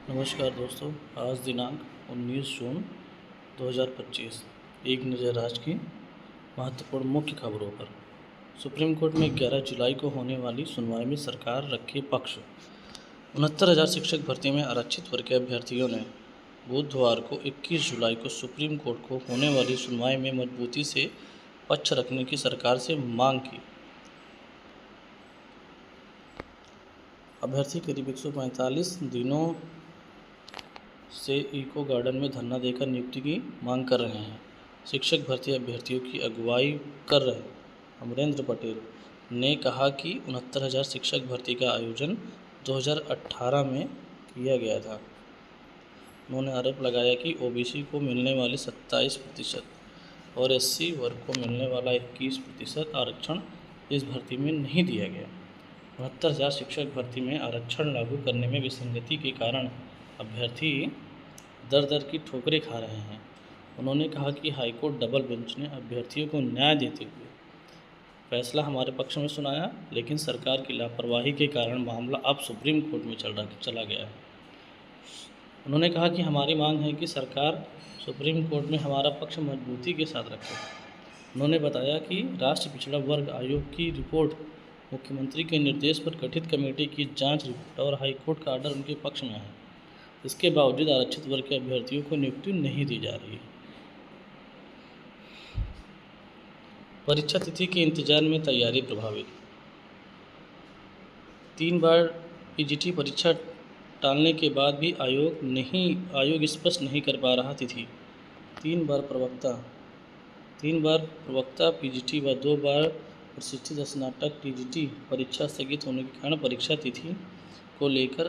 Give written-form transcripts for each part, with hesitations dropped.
नमस्कार दोस्तों। आज दिनांक 19 जून 2025। एक नज़र आज की महत्वपूर्ण मुख्य खबरों पर। सुप्रीम कोर्ट में 11 जुलाई को होने वाली सुनवाई में सरकार रखे पक्ष। 69,000 शिक्षक भर्ती में आरक्षित वर्ग के अभ्यर्थियों ने बुधवार को 21 जुलाई को सुप्रीम कोर्ट को होने वाली सुनवाई में मजबूती से पक्ष रखने की सरकार से मांग की। अभ्यर्थी करीब 145 दिनों से इको गार्डन में धरना देकर नियुक्ति की मांग कर रहे हैं। शिक्षक भर्ती अभ्यर्थियों की अगुवाई कर रहे अमरेंद्र पटेल ने कहा कि 69,000 शिक्षक भर्ती का आयोजन 2018 में किया गया था। उन्होंने आरोप लगाया कि ओबीसी को मिलने वाले 27% और एससी वर्ग को मिलने वाला 21% आरक्षण इस भर्ती में नहीं दिया गया। 69,000 शिक्षक भर्ती में आरक्षण लागू करने में विसंगति के कारण अभ्यर्थी दर दर की ठोकरें खा रहे हैं। उन्होंने कहा कि हाईकोर्ट डबल बेंच ने अभ्यर्थियों को न्याय देते हुए फैसला हमारे पक्ष में सुनाया, लेकिन सरकार की लापरवाही के कारण मामला अब सुप्रीम कोर्ट में चला गया है। उन्होंने कहा कि हमारी मांग है कि सरकार सुप्रीम कोर्ट में हमारा पक्ष मजबूती के साथ रखे। उन्होंने बताया कि राष्ट्रीय पिछड़ा वर्ग आयोग की रिपोर्ट, मुख्यमंत्री के निर्देश पर गठित कमेटी की जांच रिपोर्ट और हाईकोर्ट का आर्डर उनके पक्ष में है। इसके बावजूद आरक्षित वर्ग के अभ्यर्थियों को नियुक्ति नहीं दी जा रही है। परीक्षा तिथि के इंतजार में तैयारी प्रभावित। 3 बार पीजीटी परीक्षा टालने के बाद भी आयोग स्पष्ट नहीं कर पा रहा तिथि। 3 बार प्रवक्ता पीजीटी व 2 बार प्रशिक्षित स्नातक टीजीटी परीक्षा स्थगित होने के कारण परीक्षा तिथि को लेकर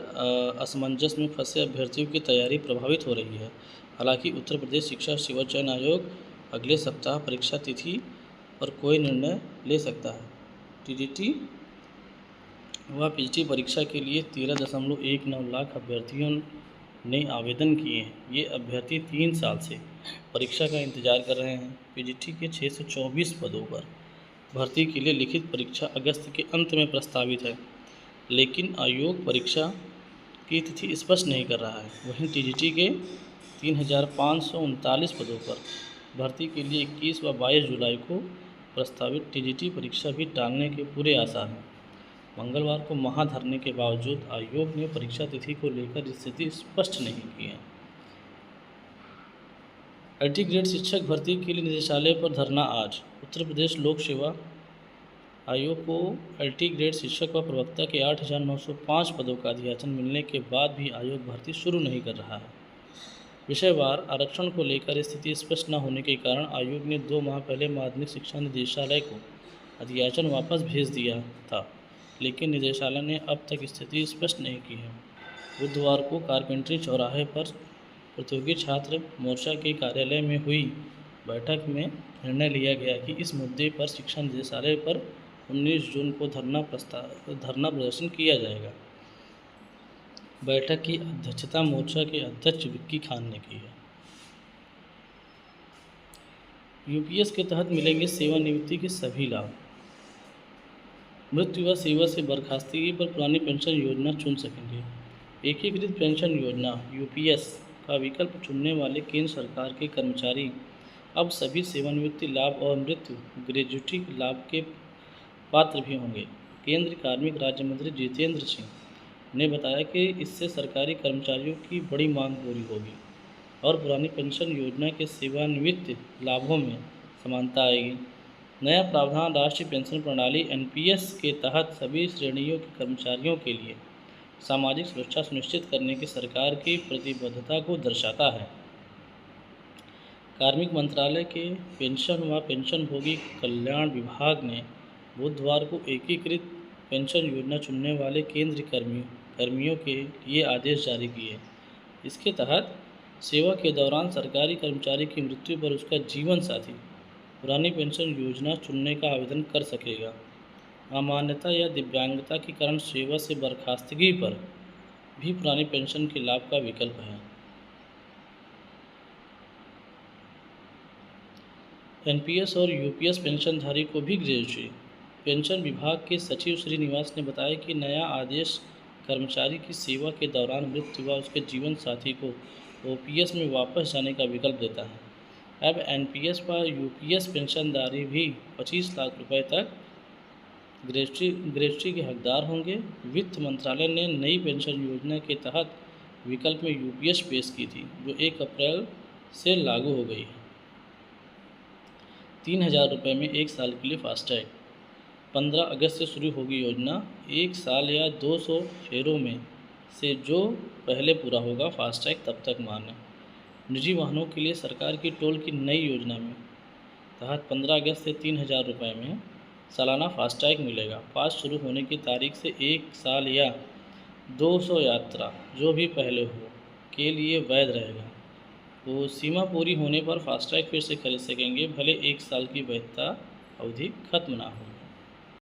असमंजस में फंसे अभ्यर्थियों की तैयारी प्रभावित हो रही है। हालांकि उत्तर प्रदेश शिक्षा सेवा चयन आयोग अगले सप्ताह परीक्षा तिथि पर कोई निर्णय ले सकता है। टीजीटी व पीजीटी परीक्षा के लिए 13.19 लाख अभ्यर्थियों ने आवेदन किए हैं। ये अभ्यर्थी 3 साल से परीक्षा का इंतजार कर रहे हैं। पीजीटी के 624 पदों पर भर्ती के लिए लिखित परीक्षा अगस्त के अंत में प्रस्तावित है, लेकिन आयोग परीक्षा की तिथि स्पष्ट नहीं कर रहा है। वहीं टीजीटी के 3,539 पदों पर भर्ती के लिए 21 व 22 जुलाई को प्रस्तावित टीजीटी परीक्षा भी टालने के पूरे आसार हैं। मंगलवार को महाधरने के बावजूद आयोग ने परीक्षा तिथि को लेकर स्थिति स्पष्ट नहीं की है। एलटी ग्रेड शिक्षक भर्ती के लिए निदेशालय पर धरना आज। उत्तर प्रदेश लोक सेवा आयोग को एलटी ग्रेड शिक्षक व प्रवक्ता के 8,905 पदों का अधियाचन मिलने के बाद भी आयोग भर्ती शुरू नहीं कर रहा है। विषयवार आरक्षण को लेकर स्थिति स्पष्ट न होने के कारण आयोग ने 2 माह पहले माध्यमिक शिक्षा निदेशालय को अधियाचन वापस भेज दिया था, लेकिन निदेशालय ने अब तक स्थिति स्पष्ट नहीं की है। बुधवार को कारपेंट्री चौराहे पर प्रतियोगी छात्र मोर्चा के कार्यालय में हुई बैठक में निर्णय लिया गया कि इस मुद्दे पर शिक्षा निदेशालय पर 19 जून को धरना प्रदर्शन किया जाएगा। बैठक की अध्यक्षता मोर्चा के अध्यक्ष विक्की खान ने की है। यूपीएस के तहत मिलेंगे सेवानिवृत्ति के सभी लाभ। मृत्यु व सेवा से बर्खास्तगी पर पुरानी पेंशन योजना चुन सकेंगे। एकीकृत पेंशन योजना यूपीएस का विकल्प चुनने वाले केंद्र सरकार के कर्मचारी अब सभी सेवानिवृत्ति लाभ और मृत्यु ग्रेजुटी लाभ के पात्र भी होंगे। केंद्रीय कार्मिक राज्य मंत्री जितेंद्र सिंह ने बताया कि इससे सरकारी कर्मचारियों की बड़ी मांग पूरी होगी और पुरानी पेंशन योजना के सेवानिवृत्ति लाभों में समानता आएगी। नया प्रावधान राष्ट्रीय पेंशन प्रणाली एनपीएस के तहत सभी श्रेणियों के कर्मचारियों के लिए सामाजिक सुरक्षा सुनिश्चित करने की सरकार की प्रतिबद्धता को दर्शाता है। कार्मिक मंत्रालय के पेंशन व पेंशनभोगी कल्याण विभाग ने बुधवार को एकीकृत पेंशन योजना चुनने वाले केंद्रीय कर्मियों के लिए आदेश जारी किए। इसके तहत सेवा के दौरान सरकारी कर्मचारी की मृत्यु पर उसका जीवन साथी पुरानी पेंशन योजना चुनने का आवेदन कर सकेगा। अमान्यता या दिव्यांगता के कारण सेवा से बर्खास्तगी पर भी पुरानी पेंशन के लाभ का विकल्प है। एनपीएस और यूपीएस पेंशनधारी को भी ग्रेजुटी। पेंशन विभाग के सचिव श्रीनिवास ने बताया कि नया आदेश कर्मचारी की सेवा के दौरान मृत्यु व उसके जीवन साथी को ओपीएस में वापस जाने का विकल्प देता है। अब एनपीएस व यूपीएस पेंशनधारी भी 25 लाख रुपए तक ग्रेच्युटी के हकदार होंगे। वित्त मंत्रालय ने नई पेंशन योजना के तहत विकल्प में यूपीएस पेश की थी, जो 1 अप्रैल से लागू हो गई है। 3,000 रुपये में 1 साल के लिए फास्टैग। 15 अगस्त से शुरू होगी योजना। 1 साल या 200 फेरों में से जो पहले पूरा होगा फास्टैग तब तक मान्य। निजी वाहनों के लिए सरकार की टोल की नई योजना में तहत 15 अगस्त से 3,000 रुपये में सालाना फास्टैग मिलेगा। पास शुरू होने की तारीख से 1 साल या 200 यात्रा जो भी पहले हो के लिए वैध रहेगा। तो सीमा पूरी होने पर फास्टैग फिर से खरीद सकेंगे, भले 1 साल की वैधता अवधि खत्म ना हो।